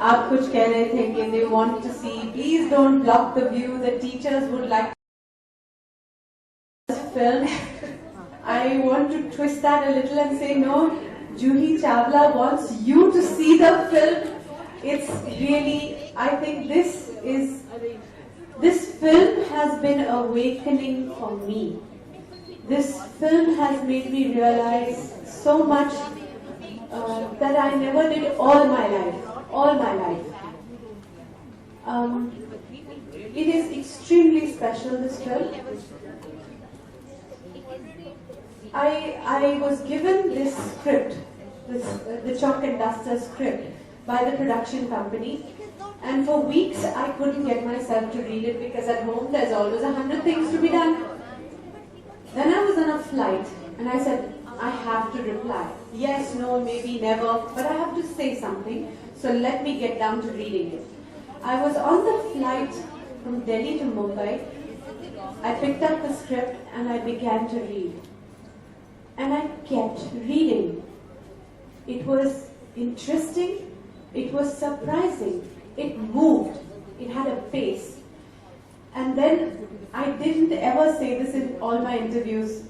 आप कुछ कह रहे थे कि they want to see, please don't block the view, the teachers would like to film. I want to twist that a little and say no, Juhi Chawla wants you to see the film. It's really, I think this film has been awakening for me. This film has made me realize so much that I never did all my life. It is extremely special, this film. I was given this script, the Chalk and Duster script, by the production company, and for weeks I couldn't get myself to read it because at home there's always 100 things to be done. Then I was on a flight and I said, I have to reply. Yes, no, maybe, never, but I have to say something, so let me get down to reading it. I was on the flight from Delhi to Mumbai. I picked up the script and I began to read. And I kept reading. It was interesting, it was surprising, it moved, it had a pace. And then I didn't ever say this in all my interviews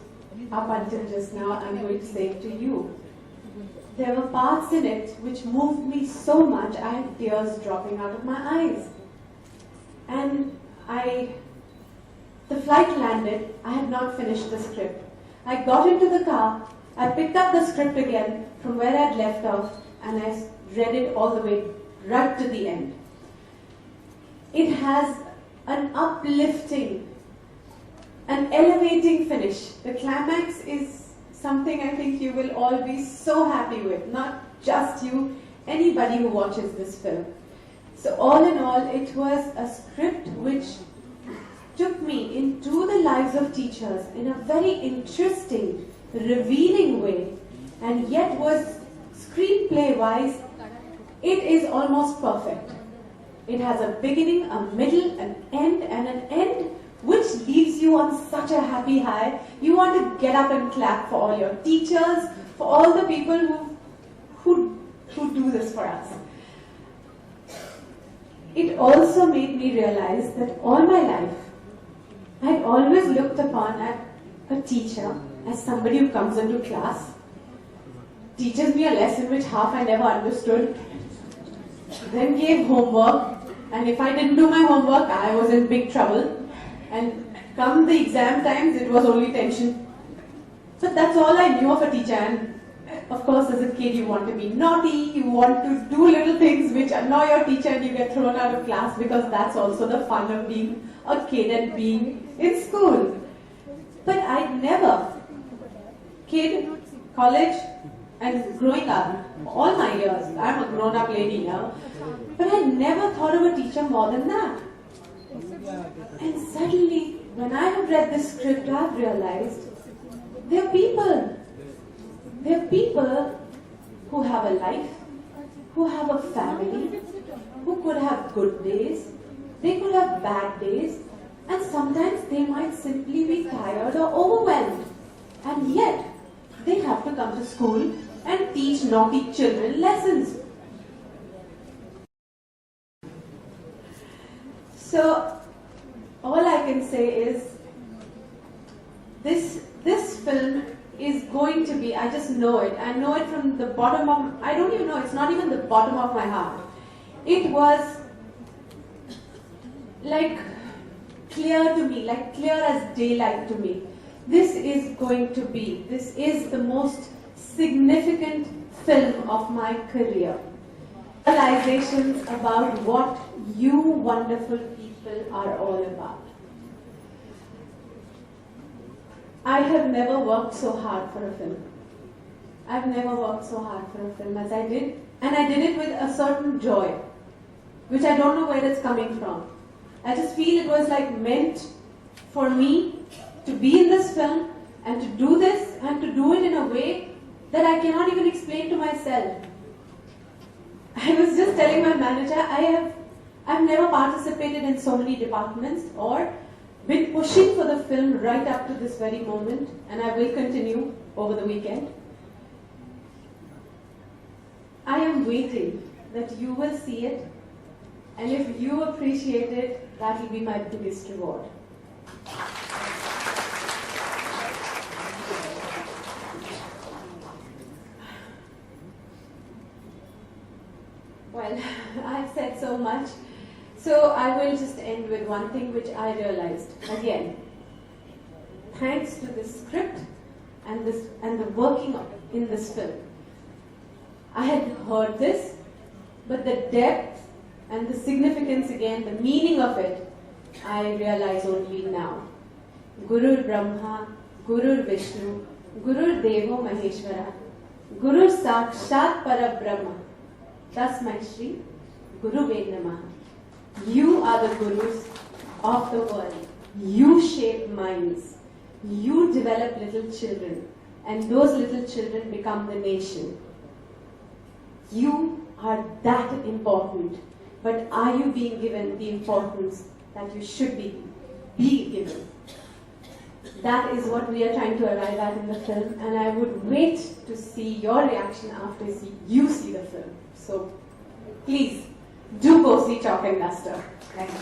up until just now, I'm going to say it to you. There were parts in it which moved me so much, I had tears dropping out of my eyes. And the flight landed, I had not finished the script. I got into the car, I picked up the script again from where I had left off, and I read it all the way right to the end. It has an uplifting, an elevating finish. The climax is something I think you will all be so happy with, not just you, anybody who watches this film. So all in all, it was a script which took me into the lives of teachers in a very interesting, revealing way, and yet was screenplay-wise, it is almost perfect. It has a beginning, a middle, an end which leaves you on such a happy high. You want to get up and clap for all your teachers, for all the people who do this for us. It also made me realize that all my life, I had always looked upon a teacher as somebody who comes into class, teaches me a lesson which half I never understood, then gave homework, and if I didn't do my homework, I was in big trouble, and come the exam times, it was only tension. So that's all I knew of a teacher, and of course as a kid you want to be naughty, you want to do little things which annoy your teacher and you get thrown out of class, because that's also the fun of being a kid and being in school. But I never, kid, college, and growing up, all my years, I'm a grown-up lady now, but I never thought of a teacher more than that. And suddenly, when I have read this script, I've realized they're people. They're people who have a life, who have a family, who could have good days, they could have bad days, and sometimes they might simply be tired or overwhelmed. And yet, they have to come to school and teach naughty children lessons. So, all I can say is, this film is going to be, I just know it. I know it from the bottom of, I don't even know, it's not even the bottom of my heart. It was like clear to me, like clear as daylight to me. This is the most significant film of my career. Realizations about what you wonderful people are all about. I have never worked so hard for a film. I've never worked so hard for a film as I did, and I did it with a certain joy, which I don't know where it's coming from. I just feel it was like meant for me to be in this film and to do this and to do it in a way that I cannot even explain to myself. I was just telling my manager, I've never participated in so many departments or been pushing for the film right up to this very moment, and I will continue over the weekend. I am waiting that you will see it, and if you appreciate it, that will be my biggest reward. Well, I've said so much, so I will just end with one thing which I realized. Again, thanks to this script and the working in this film. I had heard this, but the depth and the significance again, the meaning of it, I realize only now. Gurur Brahma, Gurur Vishnu, Gurur Devo Maheshwara, Gurur Sakshat Parabrahma. Tasmai Shri Guruve Namaha. You are the gurus of the world. You shape minds. You develop little children, and those little children become the nation. You are that important, but are you being given the importance that you should be given? That is what we are trying to arrive at in the film, and I would wait to see your reaction after you see the film. So, please, do go see Chalk and Duster. Thank you.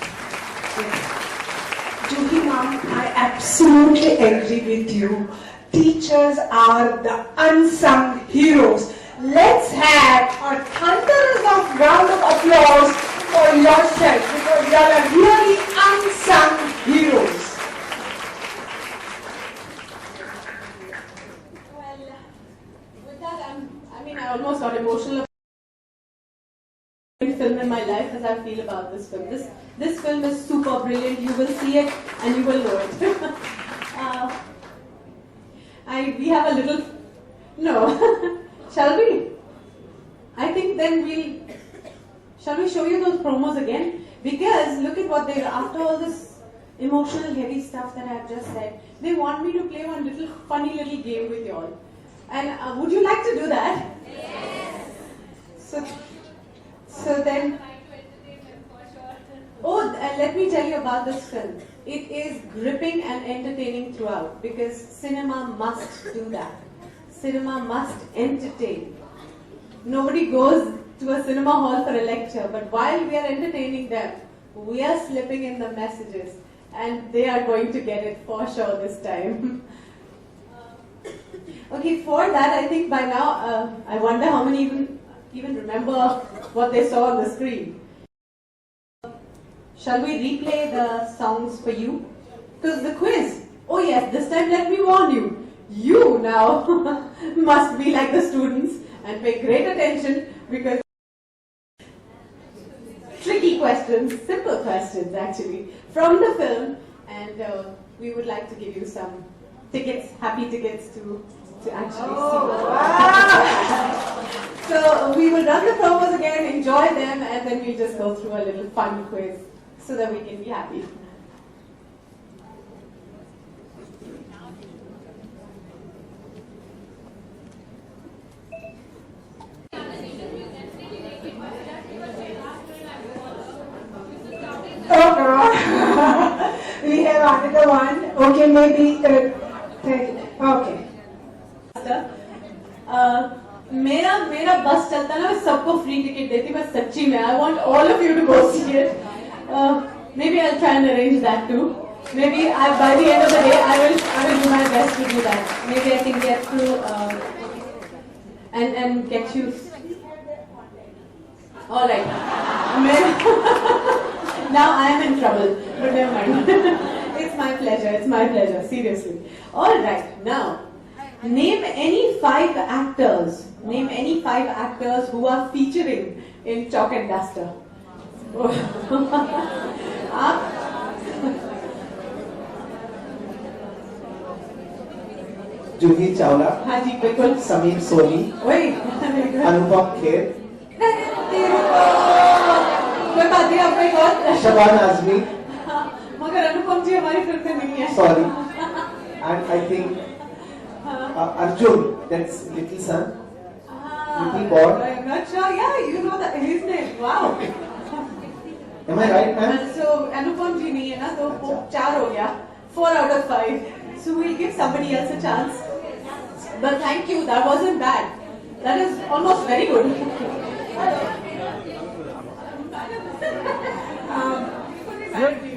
Juhi ma'am, I absolutely agree with you. Teachers are the unsung heroes. Let's have a thunderous round of applause for yourself because you are really unsung heroes. Well, with that, I almost got emotional. Film in my life as I feel about this film. This film is super brilliant. You will see it and you will know it. We have a little. No, shall we? I think then shall we show you those promos again? Because look at what after all this emotional heavy stuff that I have just said, they want me to play one little funny little game with you all. And would you like to do that? Yes. So then, let me tell you about this film. It is gripping and entertaining throughout because cinema must do that. Cinema must entertain. Nobody goes to a cinema hall for a lecture, but while we are entertaining them, we are slipping in the messages and they are going to get it for sure this time. Okay, for that I think by now, I wonder how many even remember what they saw on the screen. Shall we replay the songs for you? Because the quiz, oh yes, this time let me warn you, you now must be like the students and pay great attention because tricky questions, simple questions actually, from the film, and we would like to give you some tickets, happy tickets to actually see. So we will run the promos again, enjoy them, and then we'll just go through a little fun quiz so that we can be happy. Oh God. We have another one. Okay, maybe. Okay. मेरा बस चलता ना मैं सबको free ticket देती मैं सच्ची में I want all of you to go see it. Maybe I'll try and arrange that too. Maybe by the end of the day I will do my best to do that. Maybe I can get through and get you. All right. Now I am in trouble, but never mind. It's my pleasure. It's my pleasure. Seriously. All right. Now, name any 5 actors. Name any 5 actors who are featuring in Chalk and Duster. Juhi Chawla, हाँ जी बिल्कुल. समीर सोनी, अनुपम खेर, कोई बात नहीं आपको एक और. शबाना आजमी. मगर अनुपम जी हमारी फिल्म में नहीं है. Sorry. And I think Arjun, that's little son. Little boy. I'm not sure. Yeah, you know that his name. Wow. Am I right, ma'am? So Anupam ji नहीं है ना तो 4 हो गया. 4 out of 5. So we'll give somebody else a chance. But thank you. That wasn't bad. That is almost very good.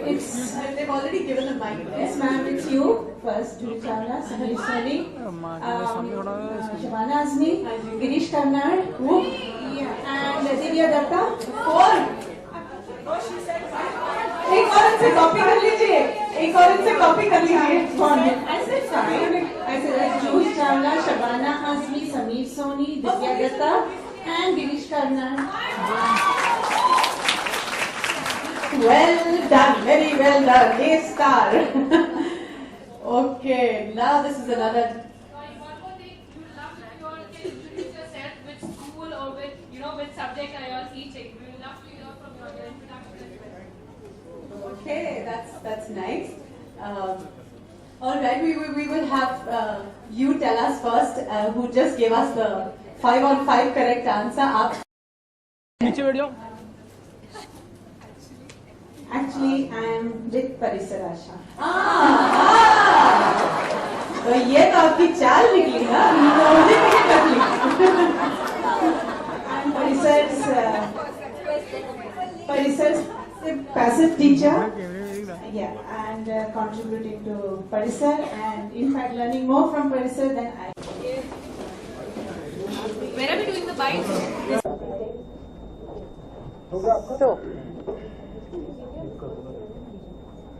They've already given the mic. Yes, ma'am, it's you. First, Julie Chawla, Samir Soni, Shabana Azmi, Girish Karnad, and Divya Datta. Four. एक और इनसे copy कर लीजिए. कौन है? ऐसे Julie Chawla, Shabana Azmi, Samir Soni, Divya Datta, and Girish Karnad. Well done, very well done. A star. Okay, now this is another. One more thing, we would love if you all can introduce yourself, which school or which subject are you all teaching. We would love to hear from your introduction as well. Okay, that's nice. All right, we will have you tell us first who just gave us the 5 on 5 correct answer. Actually, I am with Parisar Asha. तो ये तो आपकी चाल निकली ना. I'm Parisar's passive teacher. Yeah, and contributing to Parisar, and in fact learning more from Parisar than I. Where are we doing the bites?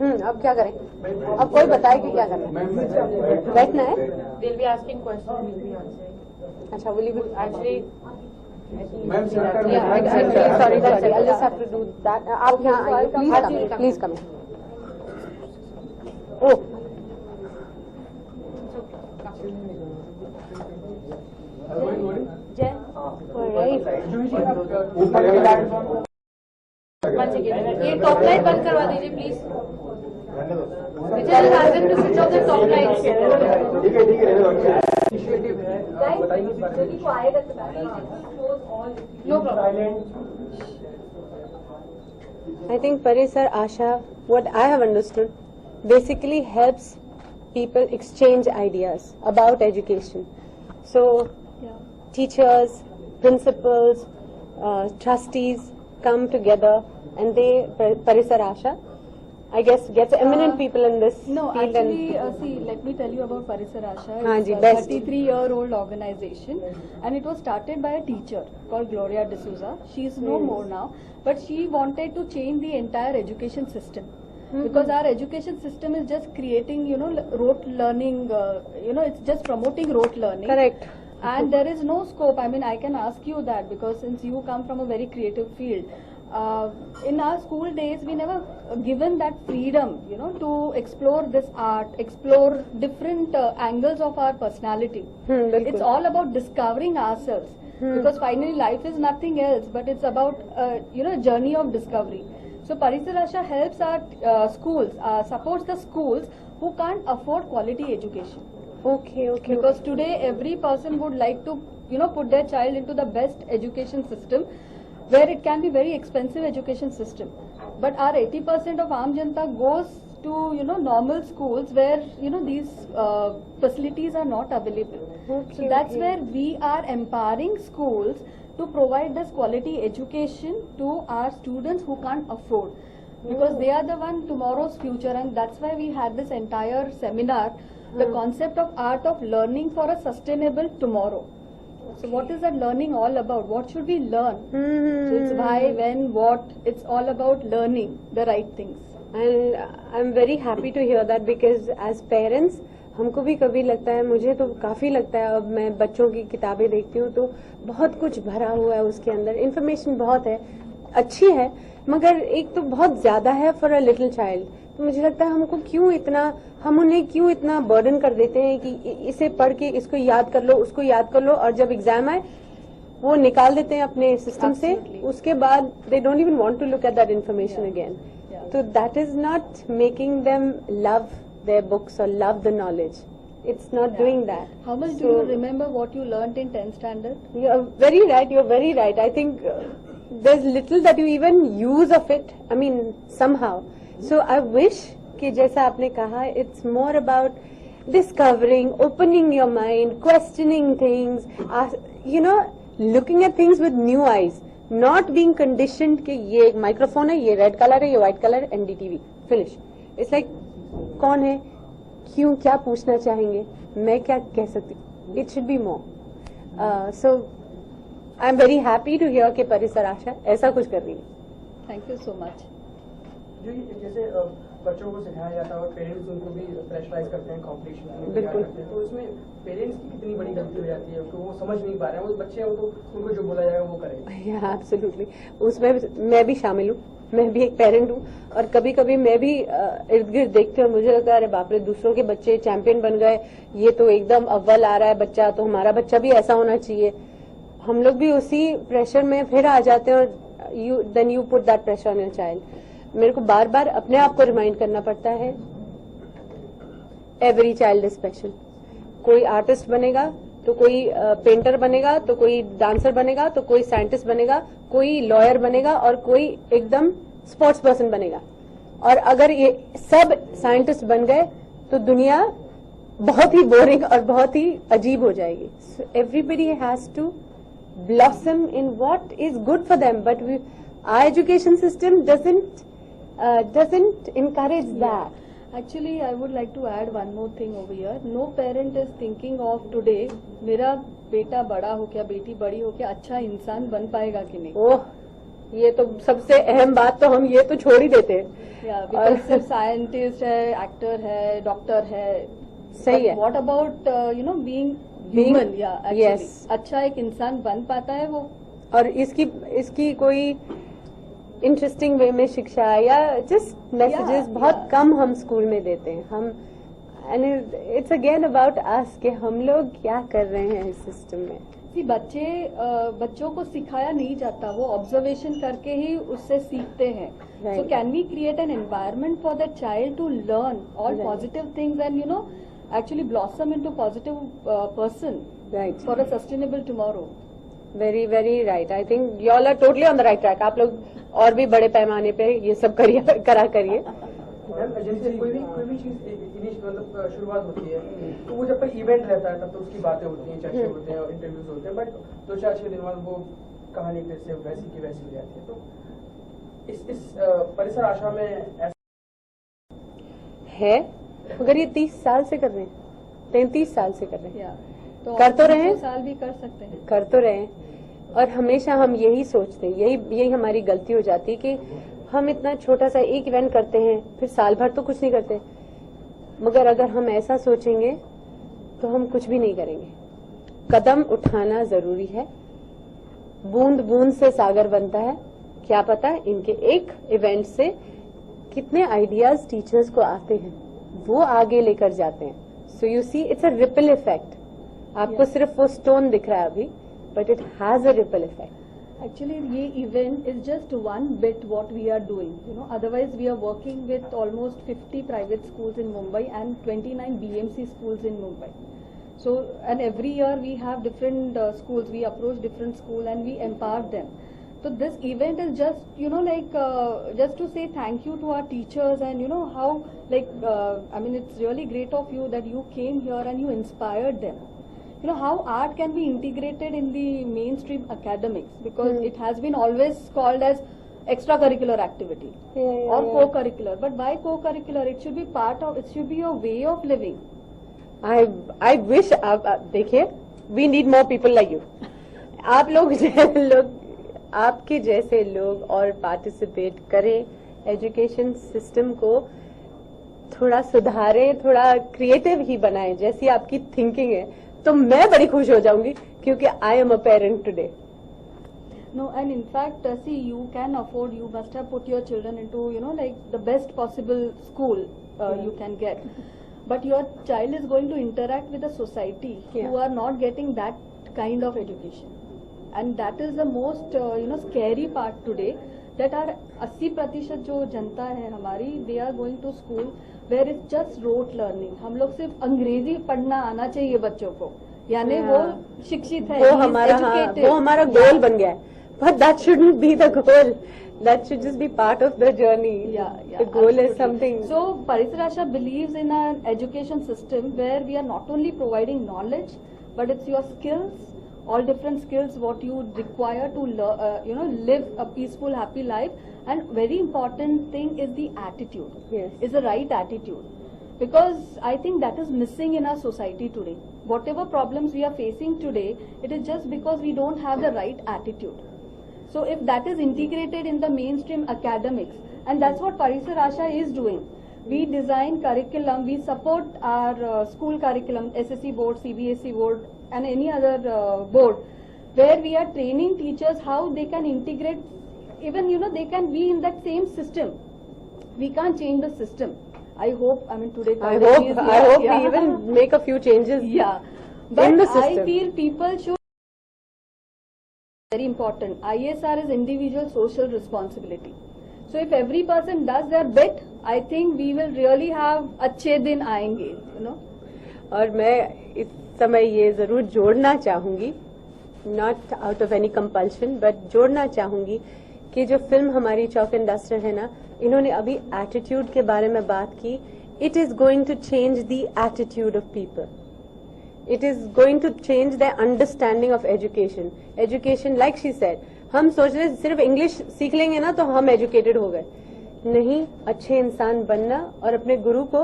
अब क्या करें? अब कोई बताए कि क्या करना है? बैठना है? They'll be asking questions, we'll be answering. अच्छा, will you be Actually, yeah, sorry, I'll just have to do that. आप यहाँ आइए, please come in. Oh. Jen, Alright. once again, ये top light बंद करवा दीजिए please. Vijay, ask them to switch off the top lights. No problem. I think Parisar Asha, what I have understood, basically helps people exchange ideas about education. So, teachers, principals, trustees come together and they, Parisar Asha, I guess, gets eminent people in this No, field. actually, see, let me tell you about Parisar Asha. Haan It's ji, a best. 33-year-old organization, and it was started by a teacher called Gloria D'Souza. She is no more now, but she wanted to change the entire education system. Because our education system is just creating, rote learning, it's just promoting rote learning. Correct. And there is no scope. I mean, I can ask you that because since you come from a very creative field, in our school days, we never given that freedom, to explore this art, explore different angles of our personality. बिल्कुल. It's all about discovering ourselves. Because finally, life is nothing else, but it's about, a journey of discovery. So Parisar Asha helps our schools, supports the schools who can't afford quality education. Okay. Because today every person would like to, put their child into the best education system, where it can be very expensive education system. But our 80% of Aam Janta goes to, normal schools where, these facilities are not available. So that's where we are empowering schools to provide this quality education to our students who can't afford. Because they are the one tomorrow's future, and that's why we had this entire seminar, the concept of art of learning for a sustainable tomorrow. So what is that learning all about? What should we learn? So it's why, when, what, it's all about learning the right things. And I'm very happy to hear that because as parents, हमको भी कभी लगता है, मुझे तो काफी लगता है, अब मैं बच्चों की किताबें देखती हूँ तो बहुत कुछ भरा हुआ है उसके अंदर, इन्फॉर्मेशन बहुत है, अच्छी है, मगर एक तो बहुत ज्यादा है फॉर अ लिटिल चाइल्ड. तो मुझे लगता है हम उन्हें क्यों इतना बर्डन कर देते हैं कि इसे पढ़ के इसको याद कर लो, उसको याद कर लो, और जब एग्जाम आए वो निकाल देते हैं अपने सिस्टम से, उसके बाद they don't even want to look at that information again. So that is not making them love their books or love the knowledge. It's not doing that. How much do you remember what you learnt in 10th standard? You're very right. I think there's little that you even use of it. I mean, somehow. So I wish कि जैसा आपने कहा, it's more about discovering, opening your mind, questioning things, looking at things with new eyes. Not being conditioned कि ये microphone है, ये red colour है, ये व्हाइट कलर है, NDTV. फिनिश. इट्स लाइक कौन है, क्यों, क्या पूछना चाहेंगे, मैं क्या कह सकती हूँ. It should be more. So I am very happy to hear कि परिसर आशा ऐसा कुछ कर रही है. Thank you so much. जो जैसे बच्चों को सिखाया जाता है और पेरेंट्स उनको भी प्रेशराइज करते हैं कॉम्पिटिशन में बिल्कुल. करते हैं, तो इसमें पेरेंट्स की कितनी बड़ी गलती हो जाती है कि वो समझ नहीं पा रहे हैं. वो बच्चे हैं, वो तो उनको जो बोला जाएगा वो करेंगे. एब्सोल्युटली. उसमें मैं भी शामिल हूँ. मैं भी एक पेरेंट हूँ और कभी कभी मैं भी इर्द गिर्द देखती हूँ. मुझे लगता है अरे बाप रे, दूसरों के बच्चे चैंपियन बन गए, ये तो एकदम अव्वल आ रहा है बच्चा, तो हमारा बच्चा भी ऐसा होना चाहिए. हम लोग भी उसी प्रेशर में फिर आ जाते हैं और then you put that pressure on your child. मेरे को बार बार अपने आप को रिमाइंड करना पड़ता है, एवरी चाइल्ड इज स्पेशल. कोई आर्टिस्ट बनेगा तो कोई पेंटर बनेगा, तो कोई डांसर बनेगा, तो कोई साइंटिस्ट बनेगा, कोई लॉयर बनेगा और कोई एकदम स्पोर्ट्स पर्सन बनेगा. और अगर ये सब साइंटिस्ट बन गए तो दुनिया बहुत ही बोरिंग और बहुत ही अजीब हो जाएगी. So everybody has to blossom in what is good for them, but our education system doesn't encourage that. Actually, I would like to add one more thing over here. No parent is thinking of today, मेरा बेटा बड़ा हो क्या, बेटी बड़ी हो क्या, अच्छा इंसान बन पाएगा कि नहीं. ओह, ये तो सबसे अहम बात तो हम ये तो छोड़ ही देते हैं. बिकॉज सिर्फ साइंटिस्ट है, एक्टर है, डॉक्टर है, सही है. What about being human. या yes. अच्छा एक इंसान बन पाता है वो. और इसकी कोई इंटरेस्टिंग वे में शिक्षा या जस्ट मैसेजेस बहुत कम हम स्कूल में देते हैं. हम and it's again about us कि हम लोग क्या कर रहे हैं इस सिस्टम में. बच्चों को सिखाया नहीं जाता, वो ऑब्जर्वेशन करके ही उससे सीखते हैं. Right. So can we create an environment for the child to learn all Right. positive things and actually blossom into positive person Right. for a sustainable tomorrow. Very very right. I think you all are totally on the right track. आप लोग और भी बड़े पैमाने पे ये सब करा करिए. मैम जैसे कोई भी चीज मतलब शुरुआत होती है तो वो जब तक इवेंट रहता है तब तो उसकी बातें होती हैं, चर्चे होते हैं और इंटरव्यूज होते हैं, बट 2-4-6 दिन बाद वो कहानी फिर से वैसी की वैसी हो जाती है. तो इस परिसर आशा में ऐसा है. अगर ये 30 साल से कर रहे हैं, 33 साल से कर रहे हैं, तो कर तो रहे हैं. 2 साल भी कर सकते हैं. कर तो रहे हैं. और हमेशा हम यही सोचते हैं, यही हमारी गलती हो जाती है कि हम इतना छोटा सा एक इवेंट करते हैं, फिर साल भर तो कुछ नहीं करते. मगर अगर हम ऐसा सोचेंगे तो हम कुछ भी नहीं करेंगे. कदम उठाना जरूरी है. बूंद बूंद से सागर बनता है. क्या पता इनके एक इवेंट से कितने आइडियाज टीचर्स को आते हैं, वो आगे लेकर जाते हैं. So you see it's a ripple effect. आपको सिर्फ वो स्टोन दिख रहा है अभी, but it has a ripple effect. Actually, ये event is just one bit what we are doing. Otherwise we are working with almost 50 private schools in Mumbai and 29 BMC schools in Mumbai. So, and every year we have different schools. We approach different schools and we empower them. So this event is just just to say thank you to our teachers and how I mean it's really great of you that you came here and you inspired them. How art can be integrated in the mainstream academics, because it has been always called as extracurricular activity or co-curricular. But why co-curricular? It should be it should be your way of living. I wish, देखिए, we need more people like you. आप लोग आपके जैसे लोग और participate करें, education system को थोड़ा सुधारें, थोड़ा क्रिएटिव ही बनाएं, जैसी आपकी थिंकिंग है, तो मैं बड़ी खुश हो जाऊंगी, क्योंकि I am a parent today. No, and in fact, see, you can afford, you must have put your children into, the best possible school you can get. But your child is going to interact with a society who are not getting that kind of education. And that is the most, scary part today, that our 80% जो जनता है हमारी, they are going to school where it's just rote learning. हम लोग सिर्फ अंग्रेजी पढ़ना आना चाहिए बच्चों को, यानी वो शिक्षित है, वो हमारा गोल बन गया है. But that shouldn't be the goal. That should just be part of the journey. The goal absolutely. is something. So Parisar Asha believes in an education system where we are not only providing knowledge, but it's your skills all different skills what you require to live a peaceful, happy life. And very important thing is the attitude. Yes. Is the right attitude. Because I think that is missing in our society today. Whatever problems we are facing today, it is just because we don't have the right attitude. So if that is integrated in the mainstream academics, and that's what Parisar Asha is doing. We design curriculum, we support our school curriculum, SSC board, CBSE board, and any other board, where we are training teachers how they can integrate, even they can be in that same system. We can't change the system. I hope, today. I hope we even make a few changes. Yeah, but in the system. I feel people should. Very important. ISR is individual social responsibility. So if every person does their bit, I think we will really have अच्छे दिन आएंगे, और मैं इस समय ये जरूर जोड़ना चाहूंगी, not out of any compulsion, but जोड़ना चाहूंगी कि जो फिल्म हमारी चौक एंड डस्टर है ना, इन्होंने अभी एटीट्यूड के बारे में बात की. It is going to change the attitude of people. It is going to change their understanding of education. Education, like she said, हम सोच रहे सिर्फ इंग्लिश सीख लेंगे ना तो हम एजुकेटेड हो गए. नहीं, अच्छे इंसान बनना और अपने गुरु को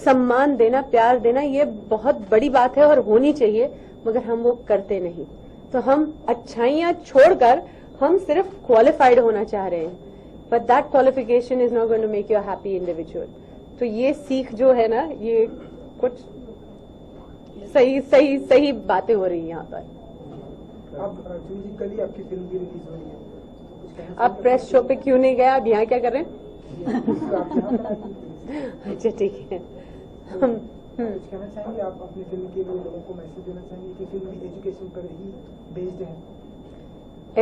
सम्मान देना, प्यार देना, ये बहुत बड़ी बात है और होनी चाहिए, मगर हम वो करते नहीं. तो हम अच्छाइयां छोड़कर हम सिर्फ क्वालिफाइड होना चाह रहे हैं. But that qualification is not going to make you a happy individual. तो ये सीख जो है ना, ये कुछ सही बातें हो रही हैं यहाँ पर. अब अर्जुन जी, कल ही आपकी फिल्म की रिलीज हो रही है. आप प्रेस शो पे क्यों नहीं गए? आप यहाँ क्या कर रहे हैं? अच्छा, ठीक है. कुछ कहना चाहेंगे आप अपनी फिल्म के लिए? लोगों को मैसेज देना चाहेंगे कि फिल्म भी एजुकेशन पर ही बेस्ड है?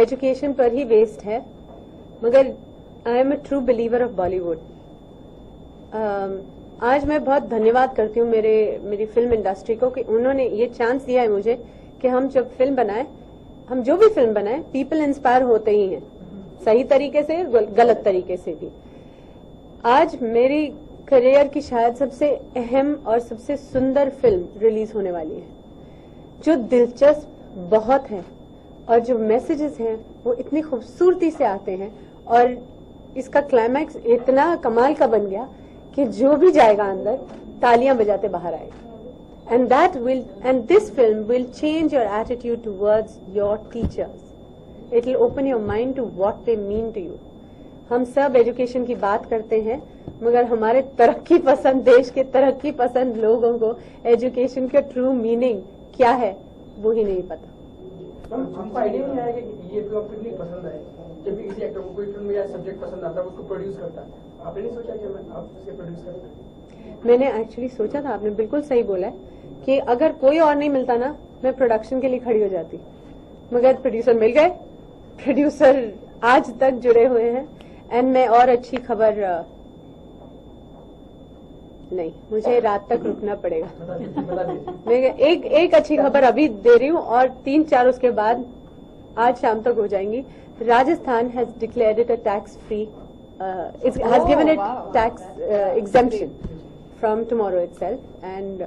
एजुकेशन पर ही बेस्ड है, मगर I am a true believer of Bollywood. आज मैं बहुत धन्यवाद करती हूँ मेरी फिल्म इंडस्ट्री को कि उन्होंने ये चांस दिया है मुझे कि हम जब फिल्म बनाए, हम जो भी फिल्म बनाए, पीपल इंस्पायर होते ही हैं, सही तरीके से, गलत तरीके से भी. आज मेरी करियर की शायद सबसे अहम और सबसे सुंदर फिल्म रिलीज होने वाली है, जो दिलचस्प बहुत है और जो मैसेजेस हैं वो इतनी खूबसूरती से आते हैं, और इसका क्लाइमैक्स इतना कमाल का बन गया कि जो भी जाएगा अंदर तालियां बजाते बाहर आएगा. And this film will change your attitude towards your teachers. It will open your mind to what they mean to you. हम सब एजुकेशन की बात करते हैं, मगर हमारे तरक्की पसंद देश के तरक्की पसंद लोगों को एजुकेशन का ट्रू मीनिंग क्या है वो ही नहीं पता. आपको आइडिया नहीं आया कि ये फिल्म आपको इतनी पसंद आए? जब भी किसी एक्टर को कोई फिल्म या सब्जेक्ट पसंद आता है, उसको प्रोड्यूस करता है, आपने नहीं सोचा कि आप उसे प्रोड्यूस करें? मैंने एक्चुअली सोचा था, आपने बिल्कुल सही बोला है कि अगर कोई और नहीं मिलता ना, मैं प्रोडक्शन के लिए खड़ी हो जाती, मगर प्रोड्यूसर मिल गए. प्रोड्यूसर आज तक जुड़े हुए हैं. एंड मैं और अच्छी खबर नहीं, मुझे रात तक रुकना पड़ेगा. मैं एक अच्छी खबर अभी दे रही हूँ और 3-4 उसके बाद आज शाम तक हो जाएंगी. Rajasthan has declared it a tax free, it has given it tax exemption from tomorrow itself, and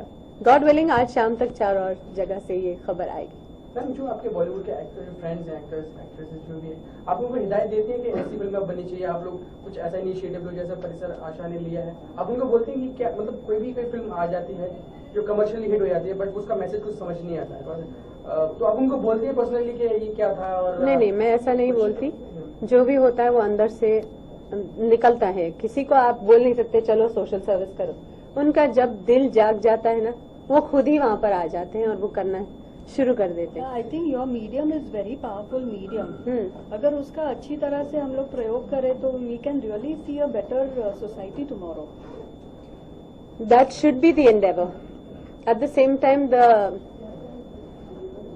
God willing आज शाम तक 4 और जगह से ये खबर आएगी. मैम, जो आपके बॉलीवुड के एक्टर फ्रेंड्स हैं, एक्टर्स एक्ट्रेसेस जो भी हैं, आप उनको हिदायत देते हैं कि ऐसी फिल्म बननी चाहिए, आप लोग कुछ ऐसा इनिशिएटिव लो जैसा परिसर आशा ने लिया है, आप उनको बोलते हैं कि क्या, मतलब कोई फिल्म आ जाती है जो कमर्शियली हिट हो जाती है बट उसका मैसेज कुछ समझ नहीं आता है, तो आप उनको बोलते हैं पर्सनली कि ये क्या था? और नहीं, मैं ऐसा नहीं बोलती. जो भी होता है वो अंदर से निकलता है. किसी को आप बोल नहीं सकते चलो सोशल सर्विस करो. उनका जब दिल जाग जाता है ना, वो खुद ही वहाँ पर आ जाते हैं और वो करना शुरू कर देते हैं. I think your medium is very powerful medium. अगर उसका अच्छी तरह से हम लोग प्रयोग करें तो we can really see a better society tomorrow. That should be the endeavour. At the same time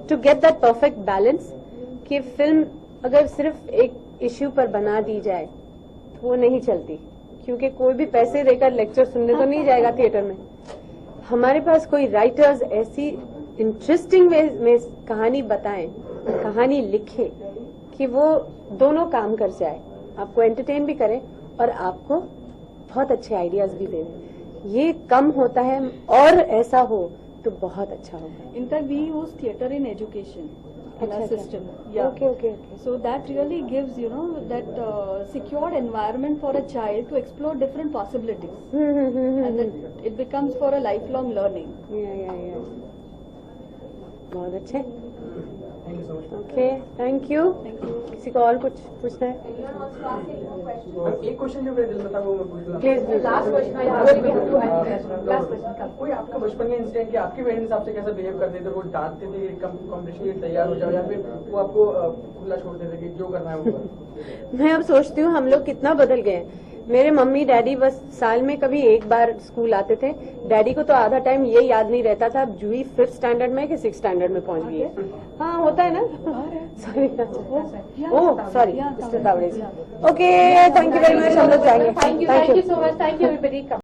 to get that perfect balance, कि फिल्म अगर सिर्फ एक इश्यू पर बना दी जाए तो वो नहीं चलती, क्योंकि कोई भी पैसे देकर लेक्चर सुनने तो नहीं जाएगा थिएटर में. हमारे पास कोई राइटर्स ऐसी इंटरेस्टिंग वे में कहानी बताएं, कहानी लिखे कि वो दोनों काम कर जाए, आपको एंटरटेन भी करे और आपको बहुत अच्छे आइडियाज भी दे. ये कम होता है और ऐसा हो तो बहुत अच्छा होगा. In fact we use theatre in education. in our अच्छा, system. Okay, okay, okay. So that really gives, that secure environment for a child to explore different possibilities. And then it becomes for a lifelong learning. Yeah. बहुत अच्छे. Thank you so much. Okay, thank you. किसी को और कुछ पूछना है? एक question जो मेरे दिल में था वो मैं पूछ रहा प्लीज. कोई आपका बचपन का इंसिडेंट कि आपके पेरेंट्स आपसे कैसा बिहेव करते थे, वो डांटते थे कॉम्पिटिशन के लिए तैयार हो जाओ, या फिर वो आपको खुला छोड़ते थे कि जो करना है वो करो? मैं अब सोचती हूँ हम लोग कितना बदल गए हैं. मेरे मम्मी डैडी बस साल में कभी एक बार स्कूल आते थे. डैडी को तो आधा टाइम ये याद नहीं रहता था जूही 5th स्टैंडर्ड में कि 6th स्टैंडर्ड में पहुंच गई है. हाँ, होता है ना. Sorry sorry mister Dawade. Okay, thank you very much. हम लोग जाएंगे. Thank you so much. Thank you everybody.